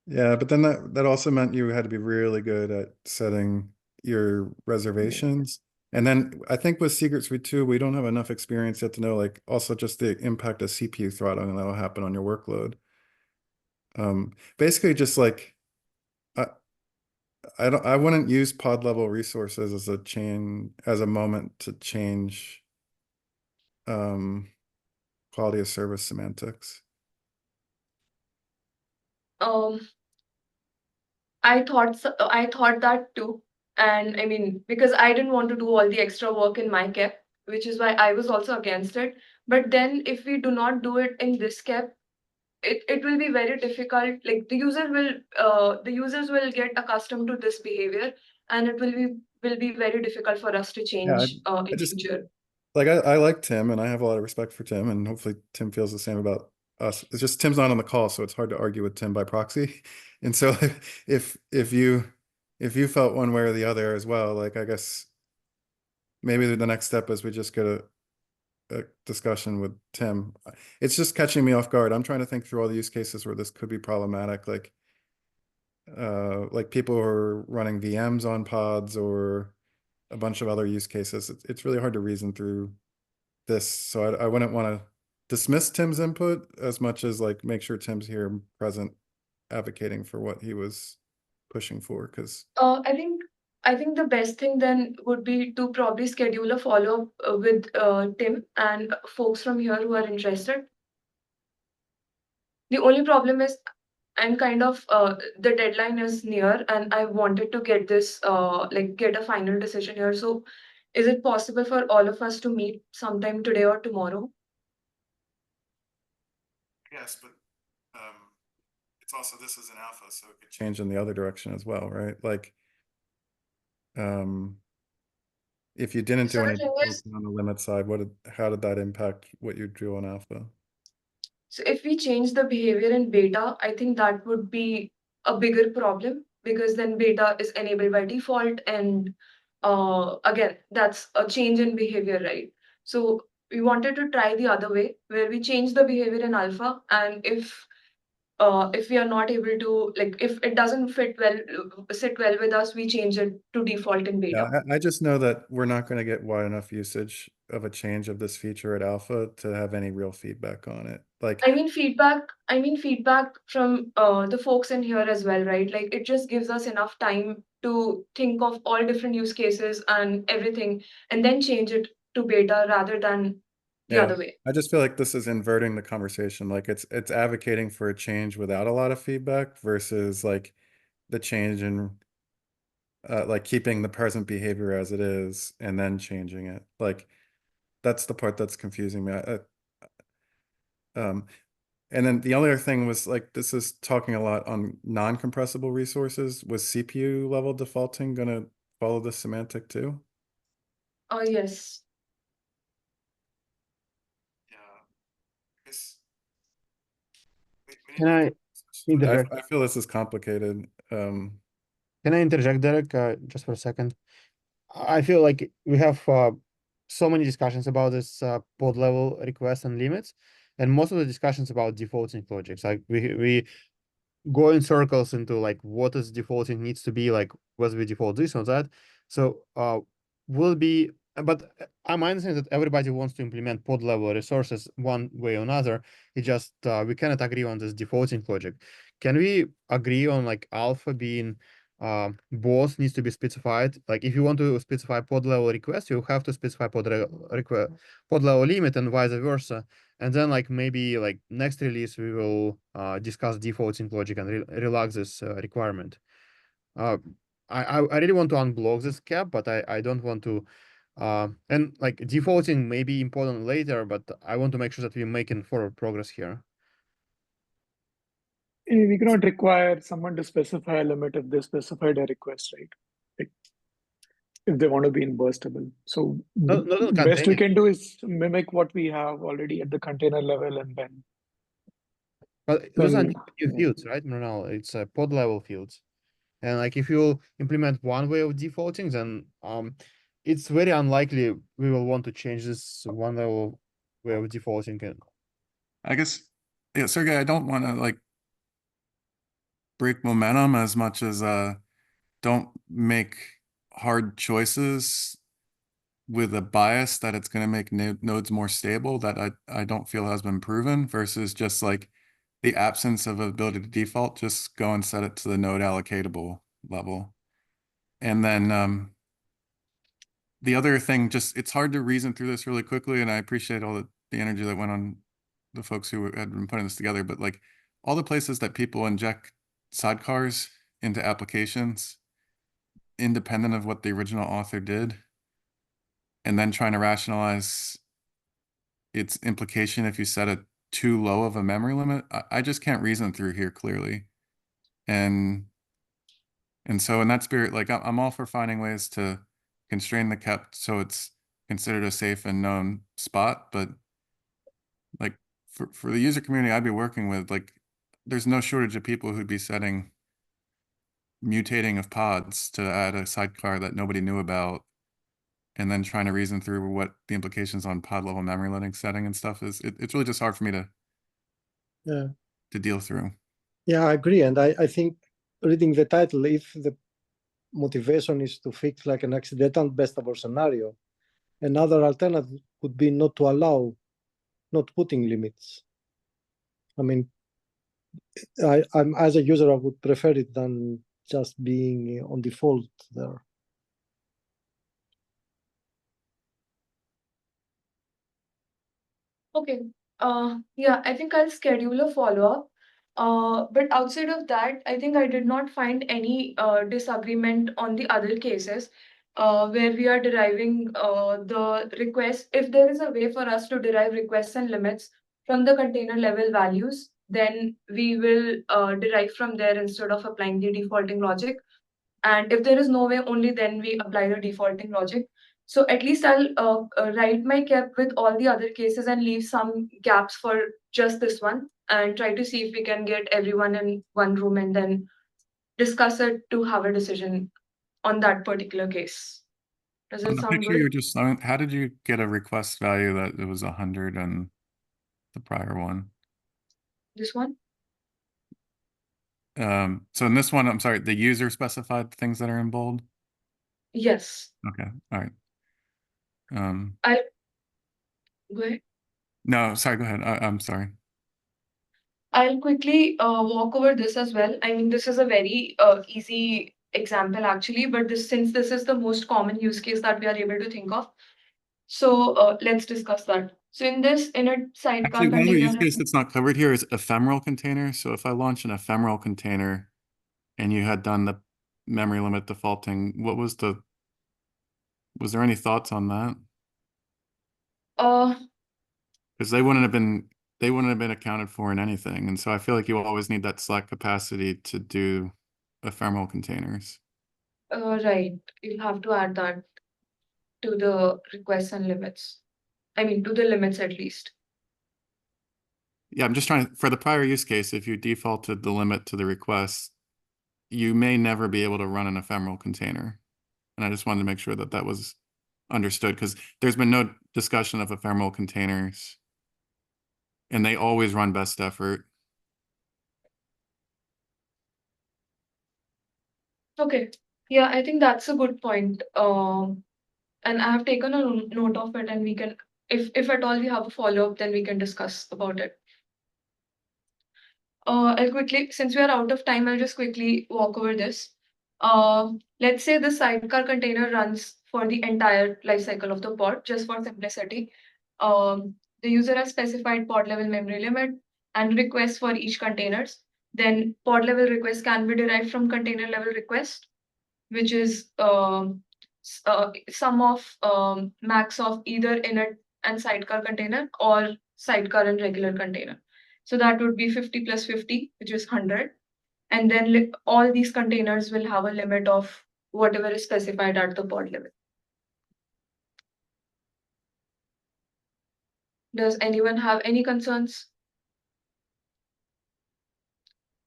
Yeah, but then that also meant you had to be really good at setting your reservations. And then I think with Secret Suite 2, we don't have enough experience yet to know, like, also just the impact of CPU throttling that will happen on your workload. Basically just like I wouldn't use pod level resources as a moment to change quality of service semantics. I thought that too. And I mean, because I didn't want to do all the extra work in my KEP, which is why I was also against it. But then if we do not do it in this KEP, it will be very difficult. Like the users will get accustomed to this behavior, and it will be very difficult for us to change in future. Like I like Tim, and I have a lot of respect for Tim, and hopefully Tim feels the same about us. It's just Tim's not on the call, so it's hard to argue with Tim by proxy. And so if you felt one way or the other as well, like I guess maybe the next step is we just get a discussion with Tim. It's just catching me off guard. I'm trying to think through all the use cases where this could be problematic, like people who are running VMs on pods or a bunch of other use cases. It's really hard to reason through this. So I wouldn't want to dismiss Tim's input as much as like make sure Tim's here present advocating for what he was pushing for. Because I think the best thing then would be to probably schedule a follow-up with Tim and folks from here who are interested. The only problem is I'm kind of the deadline is near and I wanted to get this get a final decision here. So is it possible for all of us to meet sometime today or tomorrow? yes, but it's also, this is an alpha, so it could change in the other direction as well, right? Like if you didn't do anything on the limit side, how did that impact what you drew on alpha? So if we change the behavior in beta, I think that would be a bigger problem because then beta is enabled by default. And again, that's a change in behavior, right? So we wanted to try the other way where we change the behavior in alpha. And if we are not able to, like, if it doesn't sit well with us, we change it to default in beta. Yeah, I just know that we're not going to get wide enough usage of a change of this feature at alpha to have any real feedback on it. Like, I mean feedback from the folks in here as well, right? Like it just gives us enough time to think of all different use cases and everything, and then change it to beta rather than the other way. I just feel like this is inverting the conversation. Like it's advocating for a change without a lot of feedback versus like the change in like keeping the present behavior as it is and then changing it. Like that's the part that's confusing me. And then the other thing was like, this is talking a lot on non-compressible resources. Was CPU level defaulting going to follow the semantic too? Oh, yes. Can I interject? I feel this is complicated. Can I interject, Derek, just for a second? I feel like we have so many discussions about this pod level requests and limits, and most of the discussions about defaulting logics. Like we go in circles into like what is defaulting needs to be, like whether we default this or that. So will be, but I'm understanding that everybody wants to implement pod level resources one way or another. It just we cannot agree on this defaulting logic. Can we agree on like alpha being both needs to be specified? Like if you want to specify pod level request, you have to specify pod level limit and vice versa. And then like maybe like next release, we will discuss defaulting logic and relax this requirement. I really want to unblock this cap, but I don't want to, and like defaulting may be important later, but I want to make sure that we're making forward progress here. We cannot require someone to specify a limit if they specified a request, right? Like, if they want to be inburstable. So the best we can do is mimic what we have already at the container level and then. But those are new fields, right, Murnal? It's pod level fields. And like if you implement one way of defaulting, then it's very unlikely we will want to change this one level way of defaulting. I guess, yeah, Sergey, I don't want to like break momentum as much as don't make hard choices with a bias that it's going to make nodes more stable that I don't feel has been proven, versus just like the absence of ability to default, just go and set it to the node allocatable level. And then the other thing, just it's hard to reason through this really quickly, and I appreciate all the energy that went on the folks who had been putting this together, but like all the places that people inject sidecars into applications independent of what the original author did, and then trying to rationalize its implication if you set it too low of a memory limit, I just can't reason through here clearly. And so in that spirit, like I'm all for finding ways to constrain the cap so it's considered a safe and known spot, but like for the user community I'd be working with, like, there's no shortage of people who'd be setting mutating of pods to add a sidecar that nobody knew about, and then trying to reason through what the implications on pod level memory limiting setting and stuff is. It's really just hard for me to deal through. Yeah, I agree. And I think reading the title, if the motivation is to fix like an accidental bestable scenario, another alternative would be not to allow, not putting limits. I mean, I'm as a user, I would prefer it than just being on default there. Okay. Yeah, I think I'll schedule a follow-up. But outside of that, I think I did not find any disagreement on the other cases where we are deriving the request. If there is a way for us to derive requests and limits from the container level values, then we will derive from there instead of applying the defaulting logic. And if there is no way, only then we apply the defaulting logic. So at least I'll write my cap with all the other cases and leave some gaps for just this one and try to see if we can get everyone in one room and then discuss it to have a decision on that particular case. Does On it the sound picture good? you're just, how did you get a request value that it was 100 and the prior one? This one? So in this one, I'm sorry, the user specified things that are in bold? Yes. Okay, all right. I'll go ahead. No, sorry, go ahead. I'm sorry. I'll quickly walk over this as well. I mean, this is a very easy example actually, but since this is the most common use case that we are able to think of, so let's discuss that. So in a sidecar Actually, one other use container, case that's not covered here is ephemeral container. So if I launch an ephemeral container and you had done the memory limit defaulting, was there any thoughts on that? Because they wouldn't have been accounted for in anything. And so I feel like you always need that slack capacity to do ephemeral containers. right, you'll have to add that to the requests and limits. I mean, to the limits at least. Yeah, I'm just trying to, for the prior use case, if you defaulted the limit to the request, you may never be able to run an ephemeral container. And I just wanted to make sure that that was understood, because there's been no discussion of ephemeral containers and they always run best effort. Okay, yeah, I think that's a good point. And I have taken a note of it, and we can, if at all we have a follow-up, then we can discuss about it. I'll quickly, since we are out of time, I'll just quickly walk over this. Let's say the sidecar container runs for the entire lifecycle of the pod, just for simplicity. The user has specified pod level memory limit and requests for each containers. Then pod level request can be derived from container level request, which is sum of max of either init and sidecar container or sidecar and regular container. So that would be 50 plus 50, which is 100. And then all these containers will have a limit of whatever is specified at the pod level. Does anyone have any concerns?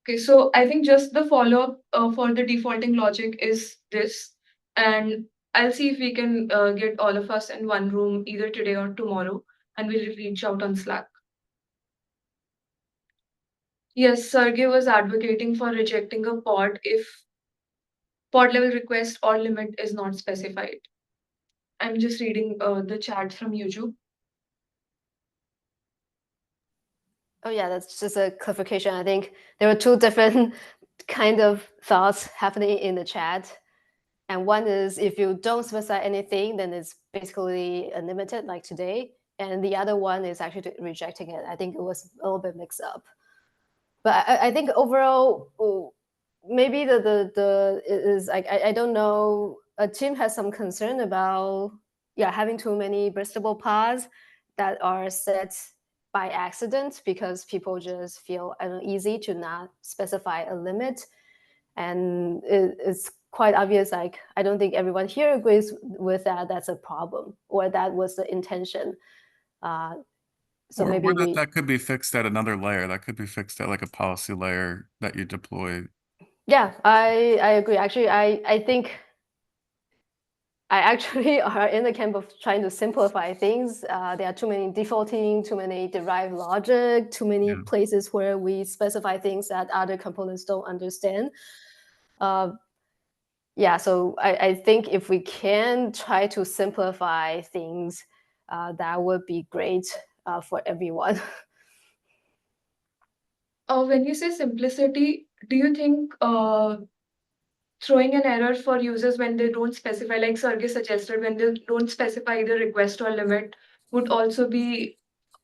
Okay, so I think just the follow-up for the defaulting logic is this. And I'll see if we can get all of us in one room either today or tomorrow, and we'll reach out on Slack. Yes, Sergey was advocating for rejecting a pod if pod level request or limit is not specified. I'm just reading the chat from YouTube. Oh yeah, that's just a clarification. I think there were two different kind of thoughts happening in the chat. And one is if you don't specify anything, then it's basically unlimited like today. And the other one is actually rejecting it. I think it was a little bit mixed up. But I think overall, maybe the is like I don't know. A team has some concern about having too many burstable pods that are set by accident because people just feel uneasy to not specify a limit, and it's quite obvious. Like I don't think everyone here agrees with that. That's a problem, or that was the intention. So Or maybe we, that could be fixed at another layer. That could be fixed at like a policy layer that you deploy. yeah, I agree. Actually, I think I actually are in the camp of trying to simplify things. There are too many defaulting, too many derived logic, too many places where we specify things that other components don't understand. Yeah, so I think if we can try to simplify things, that would be great for everyone. When you say simplicity, do you think throwing an error for users when they don't specify, like Sergey suggested, when they don't specify the request or limit, would also be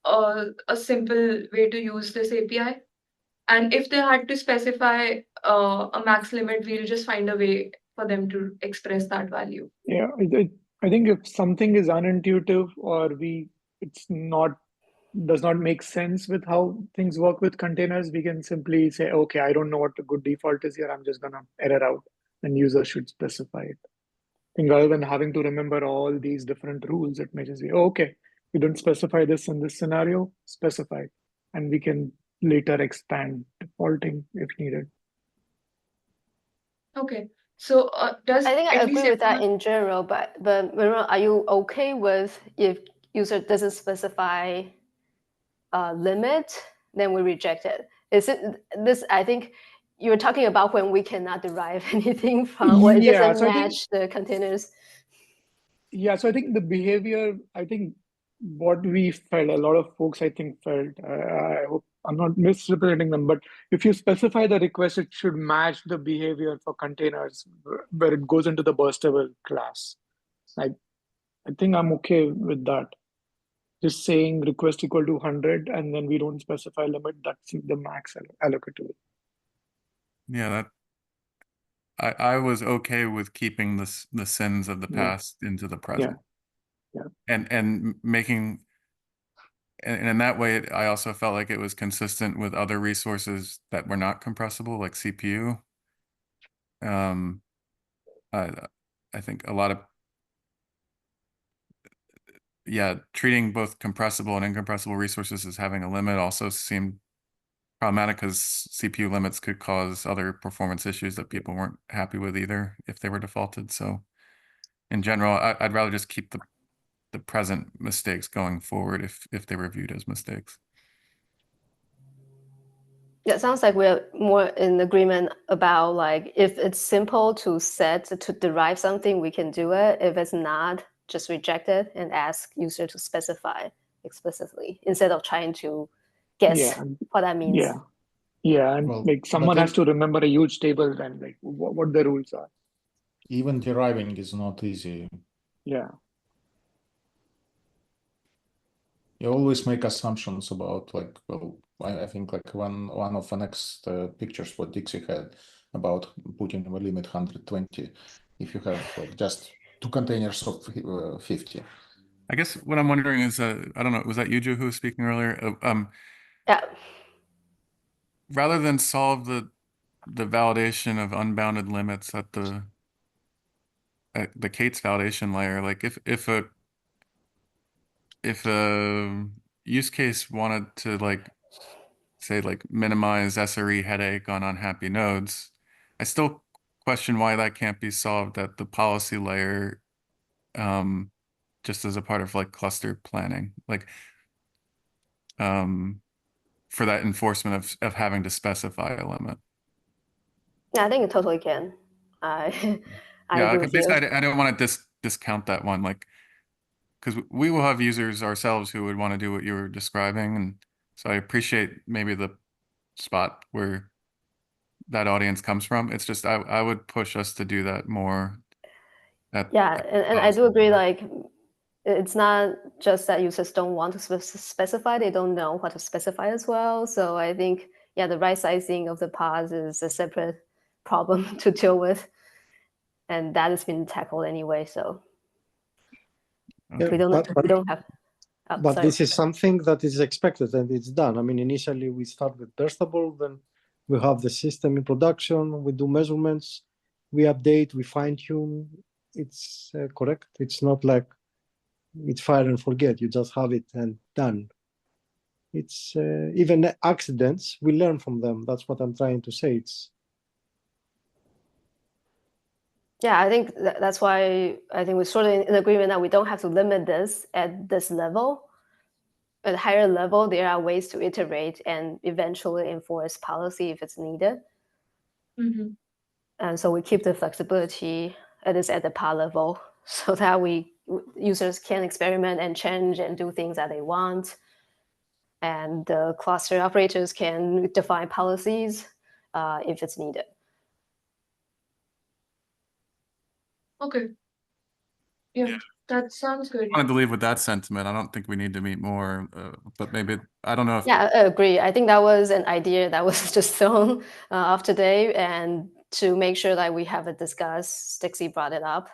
a simple way to use this API? And if they had to specify a max limit, we'll just find a way for them to express that value. Yeah, I think if something is unintuitive or does not make sense with how things work with containers, we can simply say, okay, I don't know what the good default is here. I'm just gonna error out, and users should specify it. I think rather than having to remember all these different rules, it may just be, oh, okay, you don't specify this in this scenario, specify it, and we can later expand defaulting if needed. Okay, so does I think I at agree least with that everyone- in general, but Manuel, are you okay with if user doesn't specify a limit, then we reject it? Is it this? I think you're talking about when we cannot derive anything from, or it Yeah, doesn't so I match think the containers. Yeah, so I think the behavior, I think what we felt, a lot of folks I think felt, I hope I'm not misrepresenting them, but if you specify the request, it should match the behavior for containers where it goes into the burstable class. I think I'm okay with that. Just saying request equal to 100 and then we don't specify limit, that's the max allocable. Yeah, that I was okay with keeping the sins of the Yeah. past into the Yeah. present. Yeah. And making and in that way I also felt like it was consistent with other resources that were not compressible, like CPU. I think a lot of treating both compressible and incompressible resources as having a limit also seemed problematic because CPU limits could cause other performance issues that people weren't happy with either if they were defaulted. So in general, I'd rather just keep the present mistakes going forward if they were viewed as mistakes. Yeah, it sounds like we're more in agreement about like if it's simple to set to derive something, we can do it. If it's not, just reject it and ask user to specify explicitly instead of trying to guess what that means. Yeah. Yeah, and Well, like someone has to remember a huge table and like what the rules are. Even deriving is not easy. Yeah. You always make assumptions about like, well, I think like one of the next pictures what Dixie had about putting a limit 120 if you have like just two containers of 50. I guess what I'm wondering is, I don't know, was that Yuju who was speaking earlier? Yeah. Rather than solve the validation of unbounded limits at the Kate's validation layer, like if a use case wanted to like say like minimize SRE headache on unhappy nodes, I still question why that can't be solved at the policy layer, just as a part of like cluster planning, like for that enforcement of having to specify a limit. Yeah, I think it totally can. I agree with you. I don't want to discount that one, like, because we will have users ourselves who would want to do what you were describing, and so I appreciate maybe the spot where that audience comes from. It's just I would push us to do that more. And I do agree. Like, it's not just that users don't want to specify; they don't know what to specify as well. So I think the right sizing of the pods is a separate problem to deal with, and that has been tackled anyway. So we don't have. But this is something that is expected and it's done. I mean, initially we start with burstable, then we have the system in production, we do measurements, we update, we fine tune. It's correct. It's not like it's fire and forget. You just have it and done. It's even accidents, we learn from them. That's what I'm trying to say. It's Yeah, I think that's why I think we're sort of in agreement that we don't have to limit this at this level. At a higher level, there are ways to iterate and eventually enforce policy if it's needed. Mhm. And so we keep the flexibility at the pod level so that users can experiment and change and do things that they want. And the cluster operators can define policies if it's needed. Okay. Yeah, that sounds good. I wanted to leave with that sentiment. I don't think we need to meet more, but maybe, I don't know if. Yeah, I agree. I think that was an idea that was just thrown off today, and to make sure that we have it discussed, Dixie brought it up.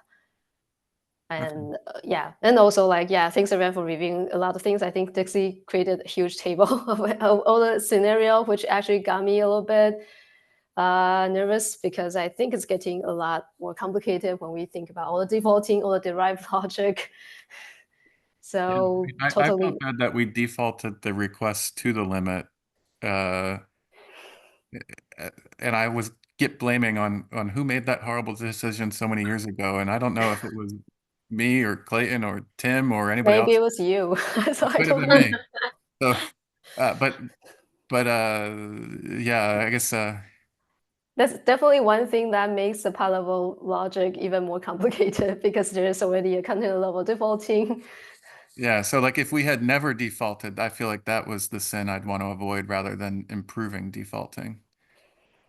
And yeah, and also like, yeah, thanks again for reviewing a lot of things. I think Dixie created a huge table of all the scenario, which actually got me a little bit nervous because I think it's getting a lot more complicated when we think about all the defaulting, all the derived logic. So I totally. felt bad that we defaulted the request to the limit, and I was blaming on who made that horrible decision so many years ago, and I don't know if it was me or Clayton or Tim or anybody Maybe else. it was you. So It could have been me. So, but yeah, I guess. That's definitely one thing that makes the pod level logic even more complicated because there's already a container level defaulting. Yeah, so like if we had never defaulted, I feel like that was the sin I'd want to avoid rather than improving defaulting.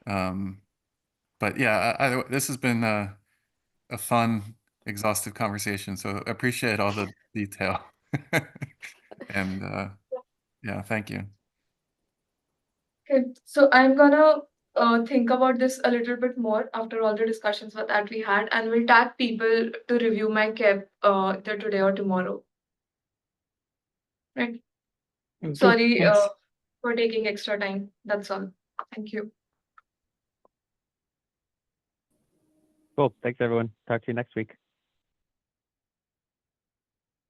But yeah, this has been a fun, exhaustive conversation. So I appreciate all the detail. And yeah, thank you. Okay, so I'm gonna think about this a little bit more after all the discussions that we had, and we'll tag people to review my KEP either today or tomorrow. Right. Okay, Sorry thanks. for taking extra time. That's all. Thank you. Cool. Thanks, everyone. Talk to you next week.